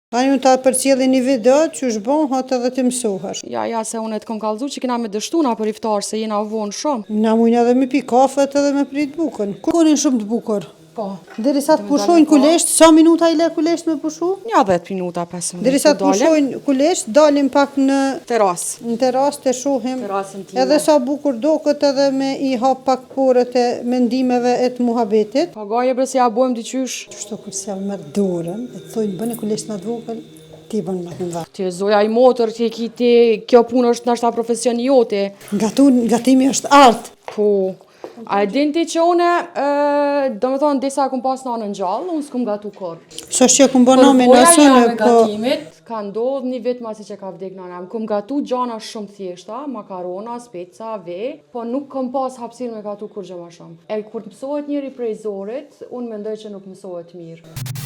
Tani unë ta përcjellin një video që është bon hot edhe të mësohesh. Ja, se unë të kom kallëzu që kena me dështuna për iftar, se jena vonë shumë. Na mujna edhe me pi kafet edhe me prit bukën. Konin shumë të bukur. Po. Derisa të pushojnë kulesht, sa minuta i le kulesht me pushu? Ja 10 minuta, 15 minuta. Derisa të pushojnë kulesht, dalim pak në teras. Në teras të shohim. Terasën time. Edhe sa bukur doket edhe me i hap pak porët e mendimeve e të muhabetit. Pagaje bre se ja bojmë diqysh. Kështu kur s'ja merr dorën, e thojnë bëni kulesht më të vogël, ti bën më të madh. Ti zoja i motor, kjo punë është nashta profesioni jote. Gatimi është art. Po. A e din ti që une, do me thonë, disa kum pas nanën gjallë, unë s'kum gatu kur. Sa që kum bën namin asone, po. Gatimit, ka ndodhë një vit masi që ka vdek nana. Kum gatu gjana shumë thjeshta, makarona, speca, ve, po nuk kum pas hapësirë me gatu kur gjë ma shumë. E kur të mësohet njëri prej zorit, unë mendoj që nuk mësohet mirë.